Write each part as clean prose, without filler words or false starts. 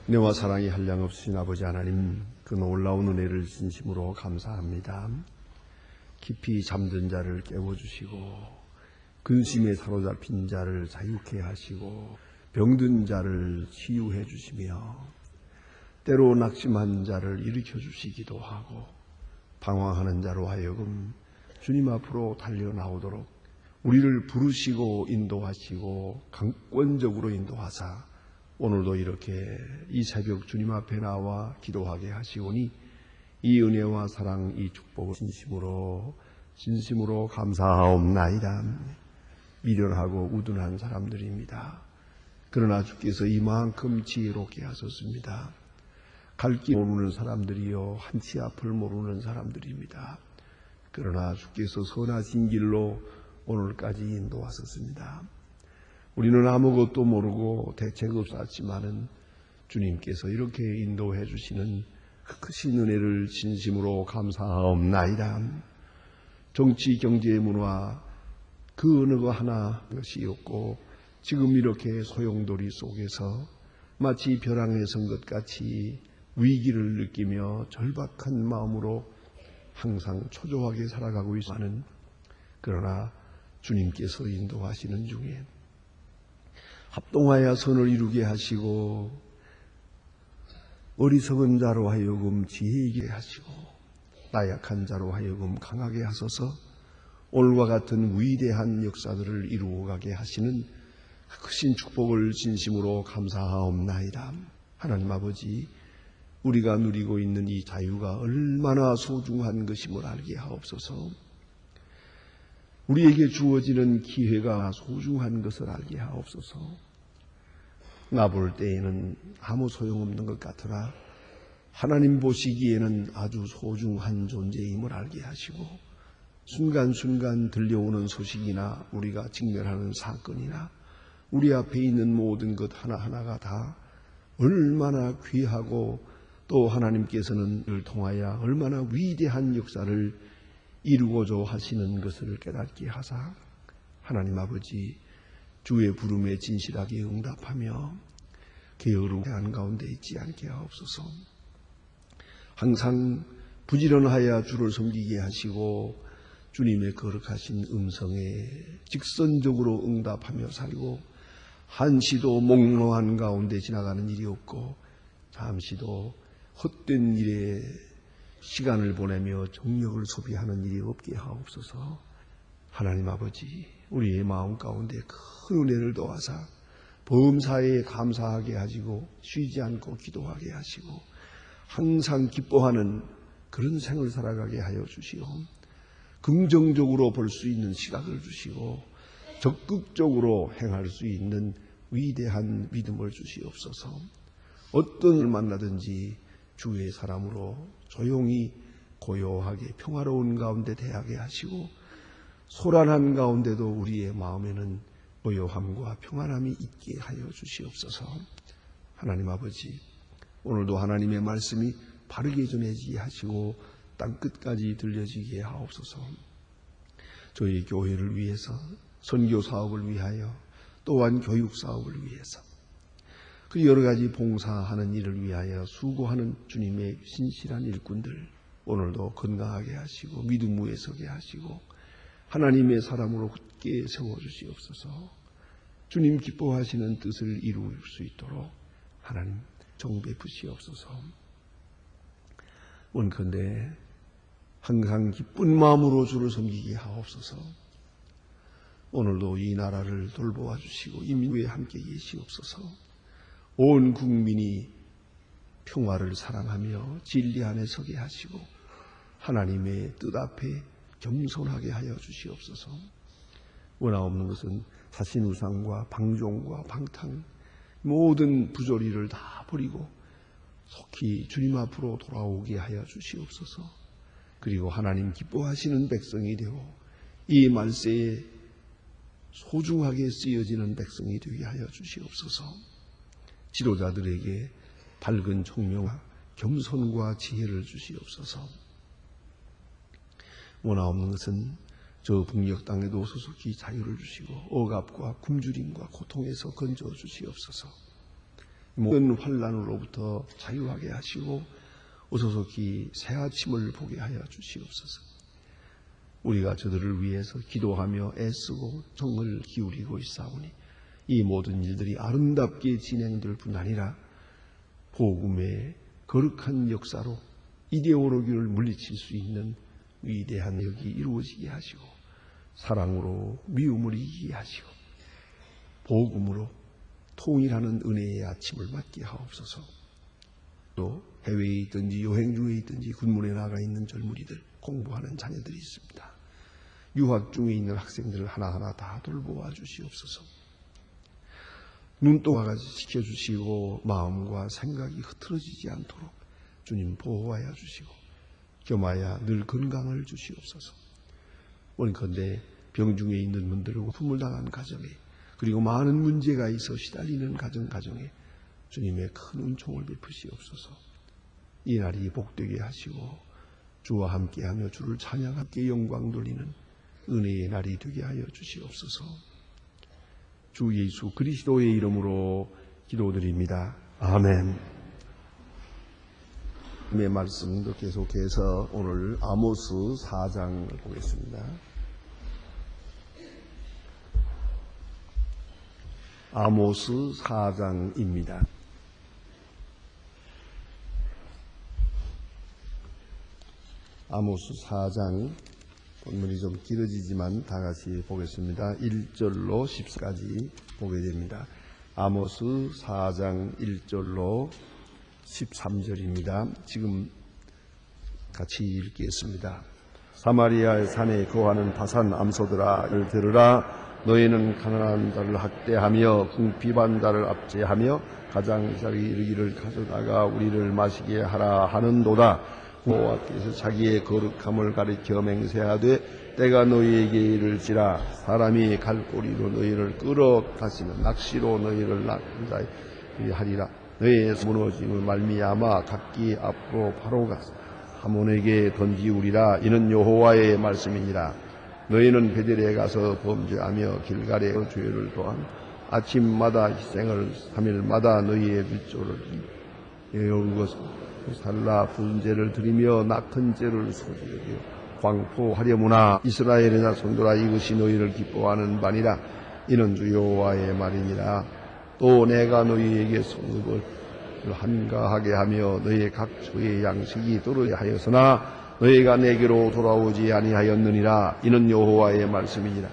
은혜와 사랑이 한량없으신 아버지 하나님, 그 놀라운 은혜를 진심으로 감사합니다. 깊이 잠든 자를 깨워주시고 근심에 사로잡힌 자를 자유케 하시고 병든 자를 치유해 주시며 때로 낙심한 자를 일으켜 주시기도 하고 방황하는 자로 하여금 주님 앞으로 달려나오도록 우리를 부르시고 인도하시고 강권적으로 인도하사 오늘도 이렇게 이 새벽 주님 앞에 나와 기도하게 하시오니 이 은혜와 사랑, 이 축복을 진심으로 감사하옵나이다. 미련하고 우둔한 사람들입니다. 그러나 주께서 이만큼 지혜롭게 하셨습니다. 갈 길 모르는 사람들이요, 한치 앞을 모르는 사람들입니다. 그러나 주께서 선하신 길로 오늘까지 인도하셨습니다. 우리는 아무것도 모르고 대책 없었지만은 주님께서 이렇게 인도해 주시는 크신 은혜를 진심으로 감사하옵나이다. 정치, 경제, 문화 그 어느 거 하나 것이 없고 지금 이렇게 소용돌이 속에서 마치 벼랑에 선 것 같이 위기를 느끼며 절박한 마음으로 항상 초조하게 살아가고 있는, 그러나 주님께서 인도하시는 중에 합동하여 선을 이루게 하시고 어리석은 자로 하여금 지혜 있게 하시고 나약한 자로 하여금 강하게 하소서 오늘과 같은 위대한 역사들을 이루어가게 하시는 크신 축복을 진심으로 감사하옵나이다. 하나님 아버지, 우리가 누리고 있는 이 자유가 얼마나 소중한 것임을 알게 하옵소서. 우리에게 주어지는 기회가 소중한 것을 알게 하옵소서. 나 볼 때에는 아무 소용없는 것 같으나 하나님 보시기에는 아주 소중한 존재임을 알게 하시고 순간순간 들려오는 소식이나 우리가 직면하는 사건이나 우리 앞에 있는 모든 것 하나하나가 다 얼마나 귀하고 또 하나님께서는 이를 통하여 얼마나 위대한 역사를 이루고자 하시는 것을 깨닫게 하사 하나님 아버지 주의 부름에 진실하게 응답하며 게으름한 가운데 있지 않게 하옵소서. 항상 부지런하여 주를 섬기게 하시고 주님의 거룩하신 음성에 직선적으로 응답하며 살고 한시도 몽롱한 가운데 지나가는 일이 없고 잠시도 헛된 일에 시간을 보내며 정력을 소비하는 일이 없게 하옵소서. 하나님 아버지, 우리의 마음 가운데 큰 은혜를 더하사 범사에 감사하게 하시고 쉬지 않고 기도하게 하시고 항상 기뻐하는 그런 생을 살아가게 하여 주시오. 긍정적으로 볼 수 있는 시각을 주시고 적극적으로 행할 수 있는 위대한 믿음을 주시옵소서. 어떤 일 만나든지 주의 사람으로 조용히 고요하게 평화로운 가운데 대하게 하시고 소란한 가운데도 우리의 마음에는 고요함과 평안함이 있게 하여 주시옵소서. 하나님 아버지, 오늘도 하나님의 말씀이 바르게 전해지게 하시고 땅끝까지 들려지게 하옵소서. 저희 교회를 위해서, 선교 사업을 위하여, 또한 교육 사업을 위해서, 그 여러 가지 봉사하는 일을 위하여 수고하는 주님의 신실한 일꾼들 오늘도 건강하게 하시고 믿음 위에 서게 하시고 하나님의 사람으로 굳게 세워주시옵소서. 주님 기뻐하시는 뜻을 이룰 수 있도록 하나님 정 베푸시옵소서. 원컨대 항상 기쁜 마음으로 주를 섬기게 하옵소서. 오늘도 이 나라를 돌보아 주시고 인민에 함께 계시옵소서. 온 국민이 평화를 사랑하며 진리 안에 서게 하시고 하나님의 뜻 앞에 겸손하게 하여 주시옵소서. 원하옵는 것은 사신우상과 방종과 방탕 모든 부조리를 다 버리고 속히 주님 앞으로 돌아오게 하여 주시옵소서. 그리고 하나님 기뻐하시는 백성이 되고 이 말세에 소중하게 쓰여지는 백성이 되게 하여 주시옵소서. 지도자들에게 밝은 총명과 겸손과 지혜를 주시옵소서. 원하옵는 것은 저 북녘 땅에도 소속히 자유를 주시고 억압과 굶주림과 고통에서 건져 주시옵소서. 모든 환난으로부터 자유하게 하시고 어서속히 새 아침을 보게 하여 주시옵소서. 우리가 저들을 위해서 기도하며 애쓰고 정을 기울이고 있사오니 이 모든 일들이 아름답게 진행될 뿐 아니라 복음의 거룩한 역사로 이데올로기를 물리칠 수 있는 위대한 역이 이루어지게 하시고 사랑으로 미움을 이기게 하시고 복음으로 통일하는 은혜의 아침을 맞게 하옵소서. 또 해외에 있든지 여행 중에 있든지 군문에 나가 있는 젊은이들, 공부하는 자녀들이 있습니다. 유학 중에 있는 학생들을 하나하나 다 돌보아 주시옵소서. 눈동자가 지켜주시고 마음과 생각이 흐트러지지 않도록 주님 보호하여 주시고 겸하여 늘 건강을 주시옵소서. 원컨대 병중에 있는 분들과 품을 당한 가정에 그리고 많은 문제가 있어 시달리는 가정에 주님의 큰 은총을 베푸시옵소서. 이 날이 복되게 하시고 주와 함께하며 주를 찬양함께 영광 돌리는 은혜의 날이 되게 하여 주시옵소서. 주 예수 그리스도의 이름으로 기도드립니다. 아멘. 의 말씀도 계속해서 오늘 아모스 4장을 보겠습니다. 아모스 4장입니다. 아모스 4장 본문이 좀 길어지지만 다 같이 보겠습니다. 1절로 10까지 보게 됩니다. 아모스 4장 1절로 13절입니다. 지금 같이 읽겠습니다. 사마리아의 산에 거하는 바산 암소들아 이를 들으라. 너희는 가난한 자를 학대하며 궁핍한 자를 압제하며 가장 자기 이르기를 가져다가 우리를 마시게 하라 하는도다. 여호와께서 자기의 거룩함을 가리켜 맹세하되 때가 너희에게 이를지라. 사람이 갈고리로 너희를 끌어 가시면 낚시로 너희를 하리라. 너희의 무너짐을 말미암아 각기 앞으로 바로 가서 하몬에게 던지우리라. 이는 여호와의 말씀이니라. 너희는 베델에 가서 범죄하며 길갈에 죄를 도한 아침마다 희생을 3일마다 너희의 빗조를 예우고 살라 분제를 드리며 낙헌 죄를 소지하며 광포하려무나. 이스라엘의 자손들아 이것이 너희를 기뻐하는 바니라. 이는 주 여호와의 말이니라. 또 내가 너희에게 성읍을 한가하게 하며 너희의 각처의 양식이 떨어져 하였으나 너희가 내게로 돌아오지 아니하였느니라. 이는 여호와의 말씀이니라.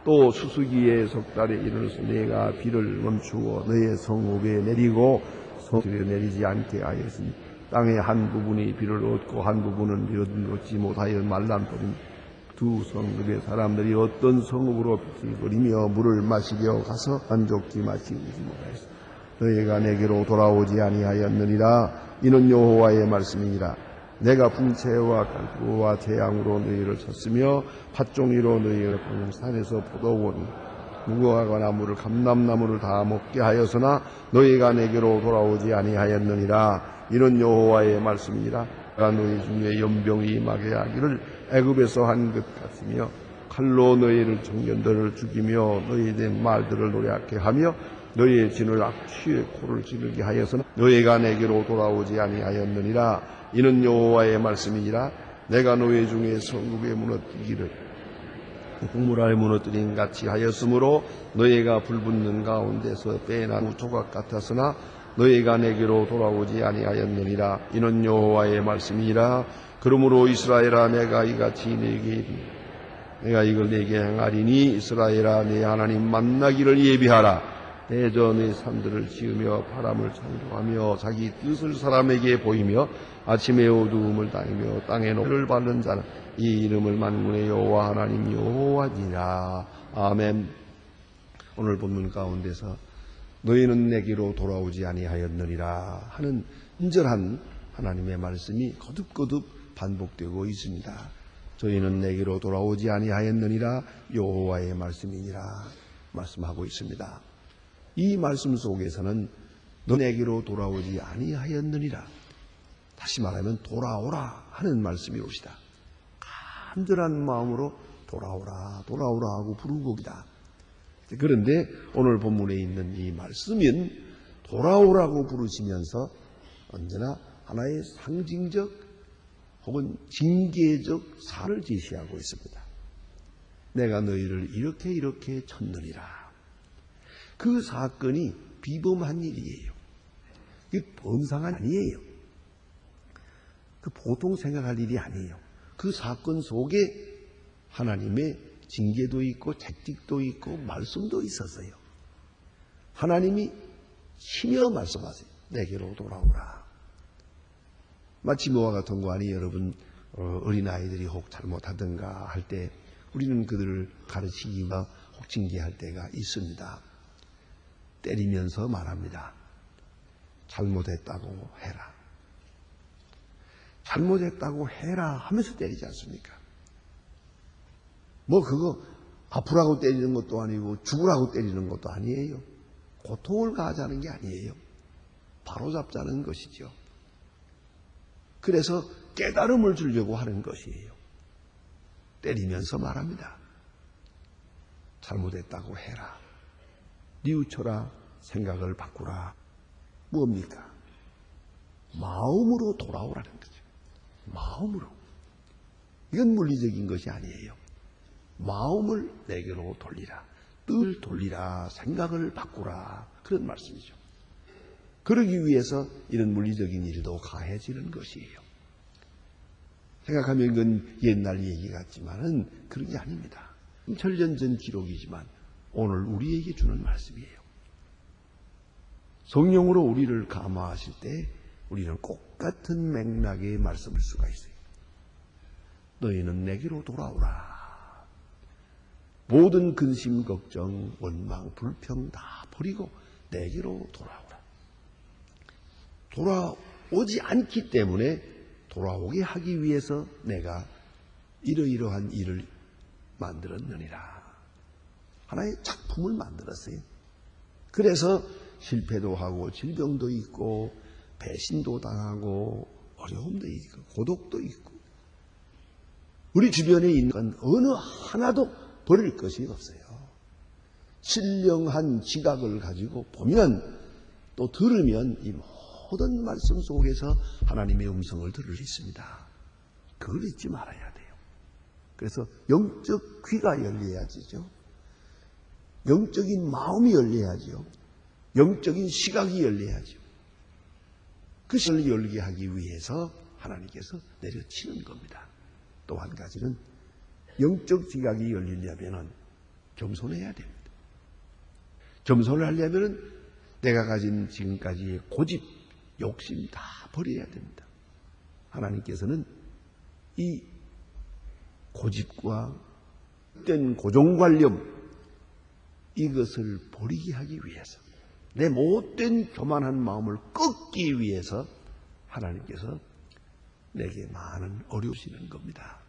또 수수기의 석 달에 이르러서 내가 비를 멈추어 너희의 성읍에 내리고 성읍에 내리지 않게 하였으니 땅의 한 부분이 비를 얻고 한 부분은 비를 얻지 못하여 말란버린 두 성읍의 사람들이 어떤 성읍으로 비틀거리며 물을 마시려 가서 만족히 마시지 못하였으니 너희가 내게로 돌아오지 아니하였느니라. 이는 여호와의 말씀이니라. 내가 풍채와 갈구와 재앙으로 너희를 쳤으며 팥종이로 너희를 산에서 포도원 무화과 나무를 감람나무를 다 먹게 하였으나 너희가 내게로 돌아오지 아니하였느니라. 이는 여호와의 말씀이니라. 내가 너희 중에 연병이 임하게 하기를 애굽에서 한 것 같으며 칼로 너희를 청년들을 죽이며 너희의 말들을 노래하게 하며 너희의 진을 악취의 코를 지르게 하여서는 너희가 내게로 돌아오지 아니하였느니라. 이는 여호와의 말씀이니라. 내가 너희 중에 성읍에 무너뜨리기를 국물알에 무너뜨린 같이 하였으므로 너희가 불붙는 가운데서 빼난 조각 같았으나 너희가 내게로 돌아오지 아니하였느니라. 이는 여호와의 말씀이니라. 그러므로 이스라엘아 내가 이같이 내가 이걸 내게 행하리니 이스라엘아 내 하나님 만나기를 예비하라. 대전의 산들을 지으며 바람을 창조하며 자기 뜻을 사람에게 보이며 아침의 어두움을 다니며 땅에 노를 받는 자는 이 이름을 만군의 여호와 하나님 여호와니라. 아멘. 오늘 본문 가운데서 너희는 내게로 돌아오지 아니하였느니라 하는 친절한 하나님의 말씀이 거듭거듭 반복되고 있습니다. 저희는 내게로 돌아오지 아니하였느니라. 여호와의 말씀이니라 말씀하고 있습니다. 이 말씀 속에서는 너 내게로 돌아오지 아니하였느니라. 다시 말하면 돌아오라 하는 말씀이 옵시다. 간절한 마음으로 돌아오라 돌아오라 하고 부르는 곡이다. 그런데 오늘 본문에 있는 이 말씀은 돌아오라고 부르시면서 언제나 하나의 상징적 혹은 징계적 사를 제시하고 있습니다. 내가 너희를 이렇게 쳤느니라. 그 사건이 비범한 일이에요. 이게 범상한 아니에요. 그 보통 생각할 일이 아니에요. 그 사건 속에 하나님의 징계도 있고 채찍도 있고 말씀도 있었어요. 하나님이 치며 말씀하세요. 내게로 돌아오라. 마치 뭐와 같은 거 아니 여러분 어린아이들이 혹 잘못하든가 할 때 우리는 그들을 가르치기나 혹 징계할 때가 있습니다. 때리면서 말합니다. 잘못했다고 해라. 잘못했다고 해라 하면서 때리지 않습니까? 뭐 그거 아프라고 때리는 것도 아니고 죽으라고 때리는 것도 아니에요. 고통을 가하자는 게 아니에요. 바로잡자는 것이죠. 그래서 깨달음을 주려고 하는 것이에요. 때리면서 말합니다. 잘못했다고 해라. 뉘우쳐라. 생각을 바꾸라. 뭡니까? 마음으로 돌아오라는 거죠. 마음으로. 이건 물리적인 것이 아니에요. 마음을 내게로 돌리라. 뜻을 돌리라. 생각을 바꾸라. 그런 말씀이죠. 그러기 위해서 이런 물리적인 일도 가해지는 것이에요. 생각하면 그건 옛날 얘기 같지만은 그런 게 아닙니다. 천년 전 기록이지만 오늘 우리에게 주는 말씀이에요. 성령으로 우리를 감화하실 때 우리는 똑같은 맥락의 말씀을 수가 있어요. 너희는 내게로 돌아오라. 모든 근심, 걱정, 원망, 불평 다 버리고 내게로 돌아오라. 돌아오지 않기 때문에 돌아오게 하기 위해서 내가 이러이러한 일을 만들었느니라. 하나의 작품을 만들었어요. 그래서 실패도 하고 질병도 있고 배신도 당하고 어려움도 있고 고독도 있고 우리 주변에 있는 건 어느 하나도 버릴 것이 없어요. 신령한 지각을 가지고 보면 또 들으면 이 모든 말씀 속에서 하나님의 음성을 들을 수 있습니다. 그걸 잊지 말아야 돼요. 그래서 영적 귀가 열려야지죠. 영적인 마음이 열려야죠. 영적인 시각이 열려야죠. 그 시각을 열게 하기 위해서 하나님께서 내려치는 겁니다. 또 한 가지는 영적 지각이 열리려면 겸손해야 됩니다. 겸손을 하려면 내가 가진 지금까지의 고집, 욕심 다 버려야 됩니다. 하나님께서는 이 고집과 헛된 고정관념 이것을 버리게 하기 위해서 내 못된 교만한 마음을 꺾기 위해서 하나님께서 내게 많은 어려우시는 겁니다.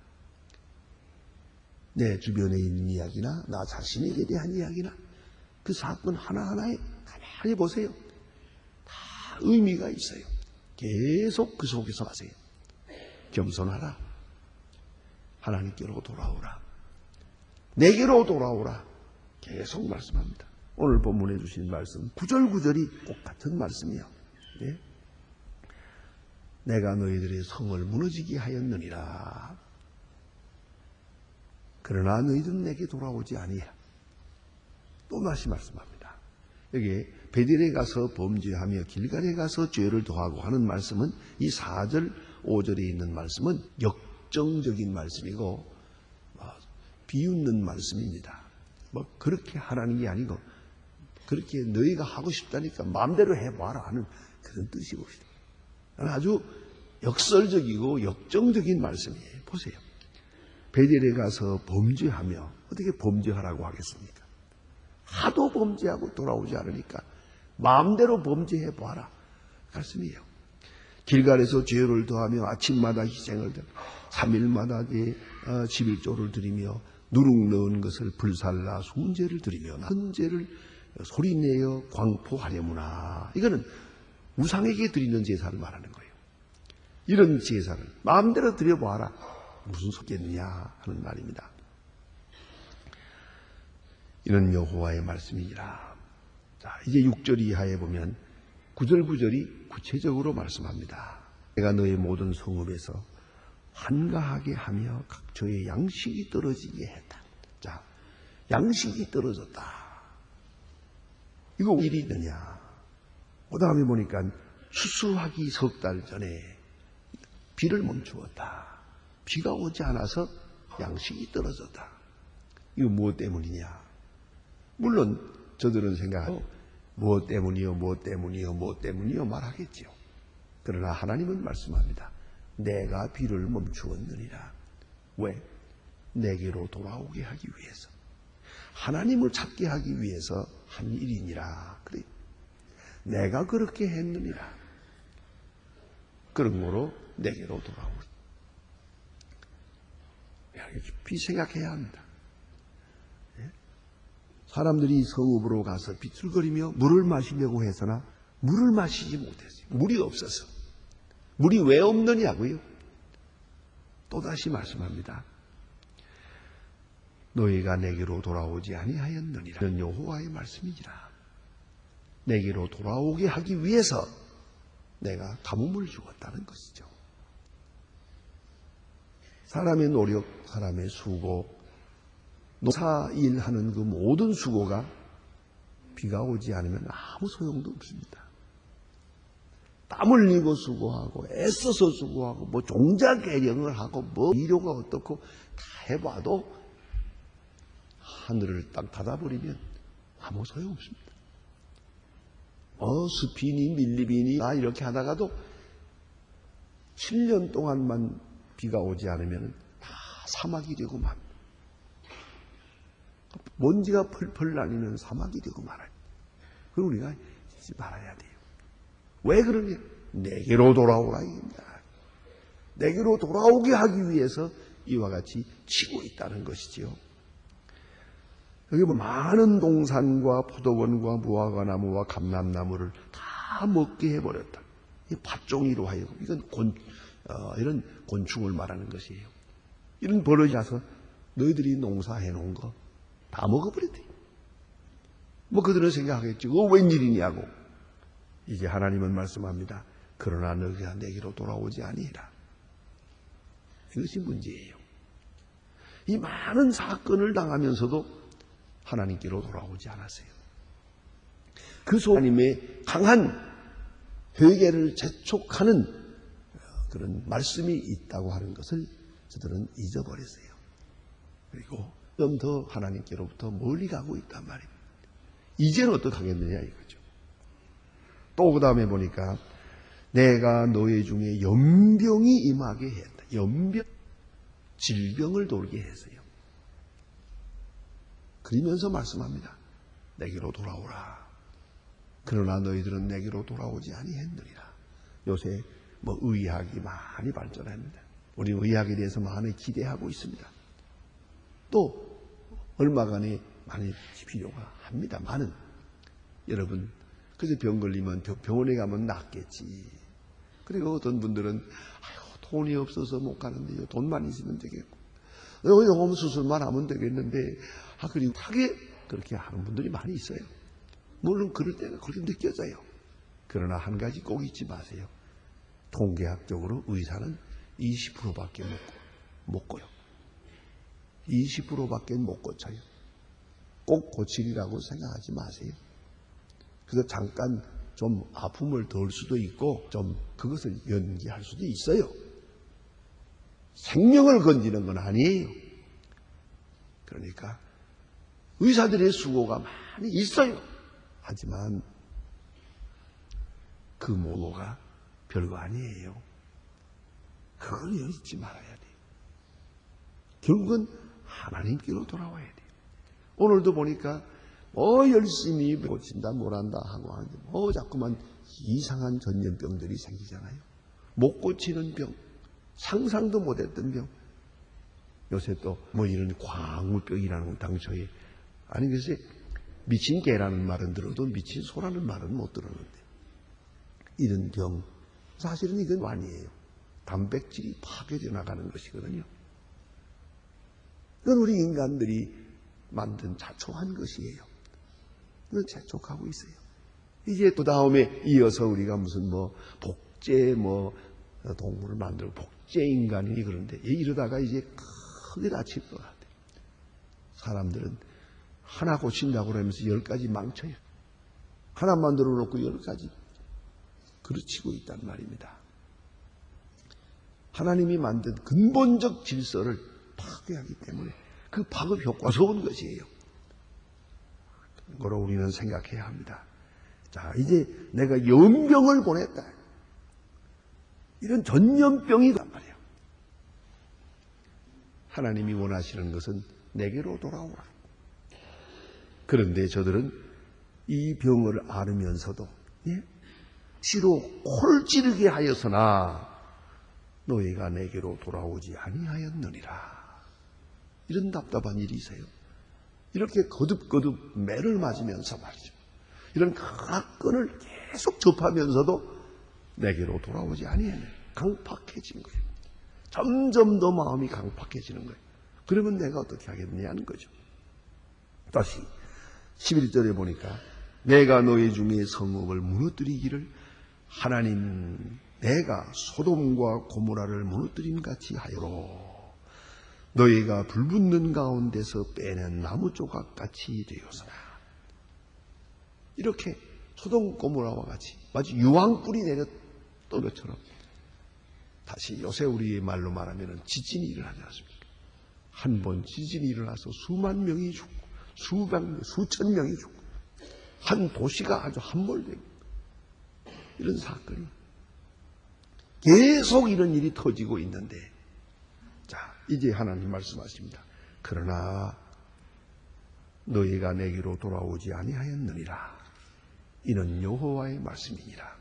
내 주변에 있는 이야기나 나 자신에게 대한 이야기나 그 사건 하나하나에 가만히 보세요. 다 의미가 있어요. 계속 그 속에서 하세요. 겸손하라. 하나님께로 돌아오라. 내게로 돌아오라. 계속 말씀합니다. 오늘 본문에 주신 말씀 구절구절이 똑같은 말씀이요. 네? 내가 너희들의 성을 무너지게 하였느니라. 그러나 너희들은 내게 돌아오지 아니하라. 또 다시 말씀합니다. 여기 베델에 가서 범죄하며 길갈에 가서 죄를 더하고 하는 말씀은 이 4절 5절에 있는 말씀은 역정적인 말씀이고 비웃는 말씀입니다. 뭐 그렇게 하라는 게 아니고 그렇게 너희가 하고 싶다니까 마음대로 해봐라 하는 그런 뜻이고 아주 역설적이고 역정적인 말씀이에요. 보세요. 베델에 가서 범죄하며 어떻게 범죄하라고 하겠습니까? 하도 범죄하고 돌아오지 않으니까 마음대로 범죄해봐라 말씀이에요. 길갈에서 죄를 더하며 아침마다 희생을 드리며 3일마다 11조를 드리며 누룩 넣은 것을 불살라 순제를 드리며 헌제를 소리내어 광포하려무나. 이거는 우상에게 드리는 제사를 말하는 거예요. 이런 제사를 마음대로 드려봐라. 무슨 소리겠느냐 하는 말입니다. 이는 여호와의 말씀이니라. 자, 이제 6절 이하에 보면 구절구절이 구체적으로 말씀합니다. 내가 너의 모든 성읍에서 한가하게 하며 각처의 양식이 떨어지게 했다. 자, 양식이 떨어졌다. 이거 일이 있느냐? 그 다음에 보니까 수수하기 석 달 전에 비를 멈추었다. 비가 오지 않아서 양식이 떨어졌다. 이거 무엇 때문이냐? 물론 저들은 생각하고 무엇 때문이요, 무엇 때문이요, 무엇 때문이요 말하겠지요. 그러나 하나님은 말씀합니다. 내가 비를 멈추었느니라. 왜? 내게로 돌아오게 하기 위해서. 하나님을 찾게 하기 위해서 한 일이니라. 그래. 내가 그렇게 했느니라. 그러므로 내게로 돌아오고. 깊이 생각해야 합니다. 사람들이 성읍으로 가서 비틀거리며 물을 마시려고 해서나 물을 마시지 못했어요. 물이 없어서. 물이 왜 없느냐고요? 또다시 말씀합니다. 너희가 내게로 돌아오지 아니하였느니라. 이런 여호와의 말씀이니라. 내게로 돌아오게 하기 위해서 내가 가뭄을 주었다는 것이죠. 사람의 노력, 사람의 수고, 농사 일하는 그 모든 수고가 비가 오지 않으면 아무 소용도 없습니다. 땀 흘리고 수고하고 애써서 수고하고 뭐 종자 개량을 하고 뭐 비료가 어떻고 다 해봐도 하늘을 딱 닫아버리면 아무 소용없습니다. 습이니 밀림이니 이렇게 하다가도 7년 동안만 비가 오지 않으면 다 사막이 되고 맙니다. 먼지가 펄펄 나뉘는 사막이 되고 말아요. 그럼 우리가 잊지 말아야 돼요. 왜 그러냐? 내게로 돌아오라 입니다. 내게로 돌아오게 하기 위해서 이와 같이 치고 있다는 것이지요. 여기 많은 동산과 포도원과 무화과나무와 감람나무를 다 먹게 해버렸다. 이 팥종이로 하여금 이건 이런 곤충을 말하는 것이에요. 이런 버릇이 나서 너희들이 농사해 놓은 거 다 먹어버렸대. 뭐 그들은 생각하겠지. 웬일이냐고. 이제 하나님은 말씀합니다. 그러나 너희가 내게로 돌아오지 아니라. 이것이 문제예요. 이 많은 사건을 당하면서도 하나님께로 돌아오지 않았어요. 그 하나님의 강한 회개를 재촉하는 그런 말씀이 있다고 하는 것을 저들은 잊어버렸어요. 그리고 좀 더 하나님께로부터 멀리 가고 있단 말입니다. 이제는 어떻게 하겠느냐 이거죠. 또 그 다음에 보니까 내가 너희 중에 연병이 임하게 했다. 연병, 질병을 돌게 했어요. 그러면서 말씀합니다. 내게로 돌아오라. 그러나 너희들은 내게로 돌아오지 아니했느니라. 요새 의학이 많이 발전합니다. 우리 의학에 대해서 많이 기대하고 있습니다. 또 얼마간에 많이 필요가 합니다만은 여러분 그래서 병 걸리면 병원에 가면 낫겠지. 그리고 어떤 분들은 돈이 없어서 못 가는데요. 돈만 있으면 되겠고 영혼 수술만 하면 되겠는데 그리고 하게 그렇게 하는 분들이 많이 있어요. 물론 그럴 때가 그렇게 느껴져요. 그러나 한 가지 꼭 잊지 마세요. 통계학적으로 의사는 20%밖에 못 고요. 20%밖에 못 고쳐요. 꼭 고치리라고 생각하지 마세요. 그래서 잠깐 좀 아픔을 덜 수도 있고 좀 그것을 연기할 수도 있어요. 생명을 건지는 건 아니에요. 그러니까 의사들의 수고가 많이 있어요. 하지만 그 모모가 별거 아니에요. 그걸 잊지 말아야 돼요. 결국은 하나님께로 돌아와야 돼요. 오늘도 보니까 열심히 고친다 뭐란다 하고 하는데 자꾸만 이상한 전염병들이 생기잖아요. 못 고치는 병, 상상도 못했던 병. 요새 또 이런 광우병이라는 당초에 글쎄 미친 개라는 말은 들어도 미친 소라는 말은 못 들었는데 이런 병 사실은 이건 아니에요. 단백질이 파괴되어 나가는 것이거든요. 이건 우리 인간들이 만든 자초한 것이에요. 이건 재촉하고 있어요. 이제 그 다음에 이어서 우리가 무슨 복제 동물을 만들고 복제 인간이 그런데 이러다가 이제 크게 다칠 것 같아요. 사람들은 하나 고친다고 그러면서 10가지 망쳐요. 하나 만들어 놓고 10가지 그르치고 있단 말입니다. 하나님이 만든 근본적 질서를 파괴하기 때문에 그 파급 효과가 좋은 것이에요. 그거로 우리는 생각해야 합니다. 자, 이제 내가 연병을 보냈다. 이런 전염병이 단 말이에요. 하나님이 원하시는 것은 내게로 돌아오라. 그런데 저들은 이 병을 앓으면서도 시로 코를 찌르게 하여서나 너희가 내게로 돌아오지 아니하였느니라. 이런 답답한 일이 있어요. 이렇게 거듭거듭 매를 맞으면서 말이죠. 이런 사건을 계속 접하면서도 내게로 돌아오지 아니하네. 강팍해진 거예요. 점점 더 마음이 강팍해지는 거예요. 그러면 내가 어떻게 하겠느냐는 거죠. 다시 11절에 보니까 내가 너희 중에 성읍을 무너뜨리기를 하나님 내가 소돔과 고모라를 무너뜨림 같이 하여로 너희가 불붙는 가운데서 빼낸 나무 조각같이 되었으나 이렇게 소돔 고모라와 같이 마치 유황불이 내렸던 것처럼 다시 요새 우리의 말로 말하면 지진이 일어나지 않습니까? 한 번 지진이 일어나서 수만 명이 죽고 수천 명이 죽고 한 도시가 아주 함몰되고 이런 사건이 계속 이런 일이 터지고 있는데 자 이제 하나님 말씀하십니다. 그러나 너희가 내게로 돌아오지 아니하였느니라. 이는 여호와의 말씀이니라.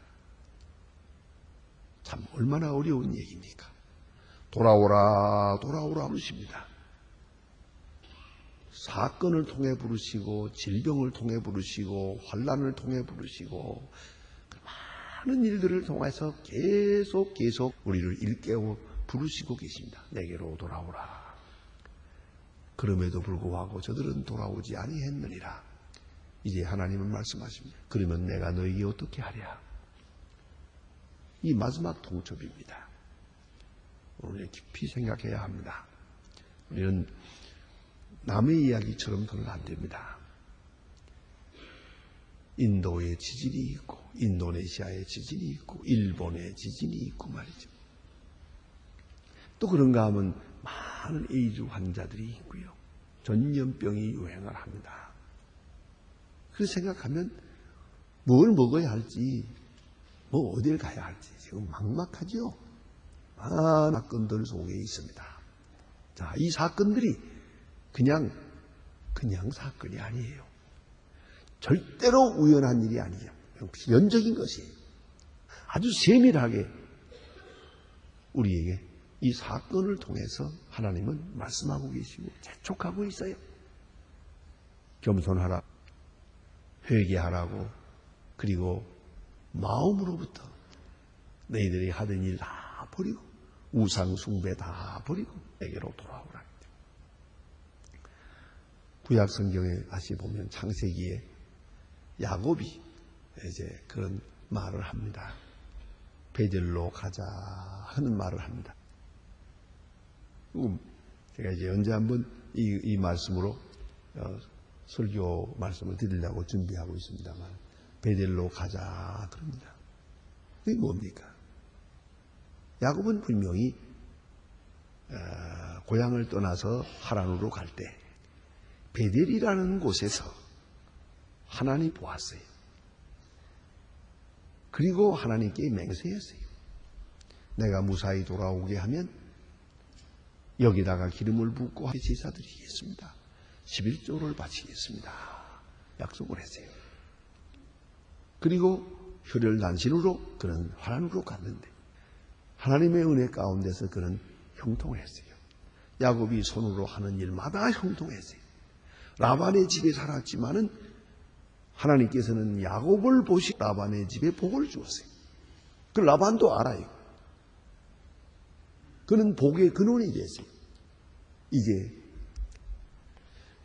참 얼마나 어려운 얘기입니까? 돌아오라 돌아오라 부르십니다. 사건을 통해 부르시고 질병을 통해 부르시고 환난을 통해 부르시고 많은 일들을 통해서 계속 우리를 일깨워 부르시고 계십니다. 내게로 돌아오라. 그럼에도 불구하고 저들은 돌아오지 아니했느니라. 이제 하나님은 말씀하십니다. 그러면 내가 너희에게 어떻게 하랴? 이 마지막 통첩입니다. 오늘 깊이 생각해야 합니다. 우리는 남의 이야기처럼 들으면 안 됩니다. 인도의 지진이 있고 인도네시아의 지진이 있고 일본의 지진이 있고 말이죠. 또 그런가 하면 많은 에이즈 환자들이 있고요. 전염병이 유행을 합니다. 그래서 생각하면 뭘 먹어야 할지 어딜 가야 할지 지금 막막하죠. 많은 사건들 속에 있습니다. 자, 이 사건들이 그냥 사건이 아니에요. 절대로 우연한 일이 아니에요. 필연적인 것이에요. 아주 세밀하게 우리에게 이 사건을 통해서 하나님은 말씀하고 계시고 재촉하고 있어요. 겸손하라, 회개하라고, 그리고 마음으로부터 너희들이 하던 일 다 버리고 우상 숭배 다 버리고 내게로 돌아오라. 구약 성경에 다시 보면 창세기에 야곱이 이제 그런 말을 합니다. 베델로 가자 하는 말을 합니다. 제가 이제 언제 한번 이 말씀으로 설교 말씀을 드리려고 준비하고 있습니다만 베델로 가자 그럽니다. 이게 뭡니까? 야곱은 분명히 고향을 떠나서 하란으로 갈 때 베델이라는 곳에서 하나님 보았어요. 그리고 하나님께 맹세했어요. 내가 무사히 돌아오게 하면 여기다가 기름을 붓고 제사 드리겠습니다. 11조를 바치겠습니다. 약속을 했어요. 그리고 혈혈단신으로 그는 하란으로 갔는데 하나님의 은혜 가운데서 그는 형통했어요. 야곱이 손으로 하는 일마다 형통했어요. 라반의 집에 살았지만은 하나님께서는 야곱을 보시 라반의 집에 복을 주었어요. 그 라반도 알아요. 그는 복의 근원이 됐어요. 이제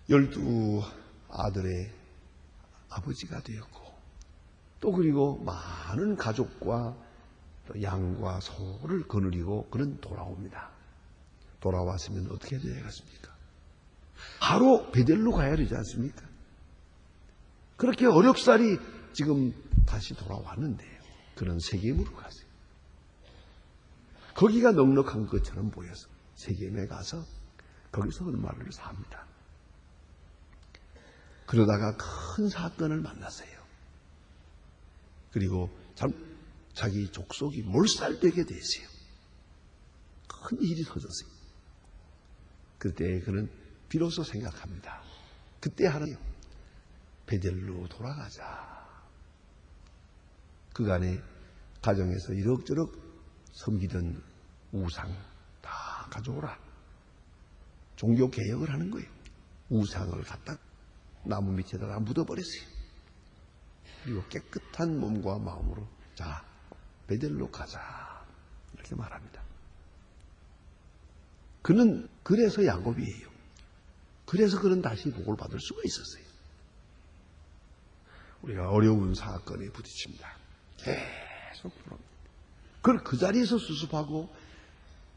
12 아들의 아버지가 되었고 또 그리고 많은 가족과 또 양과 소를 거느리고 그는 돌아옵니다. 돌아왔으면 어떻게 해야 되겠습니까? 바로 베델로 가야 되지 않습니까? 그렇게 어렵사리 지금 다시 돌아왔는데요. 그는 세겜으로 가세요. 거기가 넉넉한 것처럼 보여서 세겜에 가서 거기서 얼마를 삽니다. 그러다가 큰 사건을 만났어요. 그리고 자기 족속이 몰살되게 됐어요. 큰 일이 터졌어요. 그때 그는 비로소 생각합니다. 그때 하나요. 베델로 돌아가자. 그간에 가정에서 이럭저럭 섬기던 우상 다 가져오라. 종교 개혁을 하는 거예요. 우상을 갖다 나무 밑에다 다 묻어버렸어요. 그리고 깨끗한 몸과 마음으로 자, 베델로 가자. 이렇게 말합니다. 그는 그래서 야곱이에요. 그래서 그는 다시 복을 받을 수가 있었어요. 우리가 어려운 사건에 부딪힙니다. 계속 그걸 그 자리에서 수습하고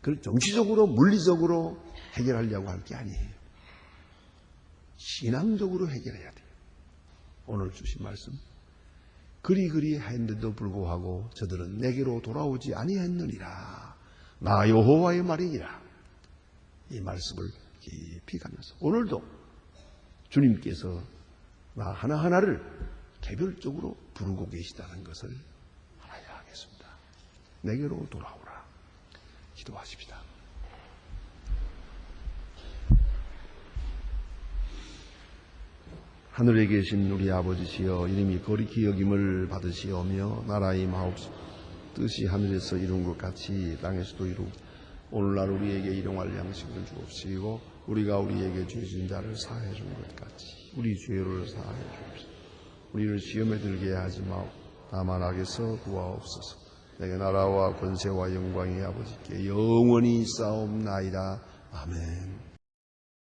그걸 정치적으로 물리적으로 해결하려고 할 게 아니에요. 신앙적으로 해결해야 돼요. 오늘 주신 말씀 그리 했는데도 불구하고 저들은 내게로 돌아오지 아니했느니라. 나 여호와의 말이니라. 이 말씀을 깊이 가면서 오늘도 주님께서 나 하나하나를 개별적으로 부르고 계시다는 것을 알아야 하겠습니다. 내게로 돌아오라. 기도하십시다. 하늘에 계신 우리 아버지시여, 이름이 거룩히 여김을 받으시오며 나라의 마옵소서. 뜻이 하늘에서 이룬 것 같이 땅에서도 이루고 오늘날 우리에게 일용할 양식을 주옵시고 우리가 우리에게 죄진 자를 사해 준 것 같이 우리 죄를 사해 주옵소서. 우리를 시험에 들게 하지 마옵 다만 악에서 구하옵소서. 내게 나라와 권세와 영광이 아버지께 영원히 싸움나이다. 아멘.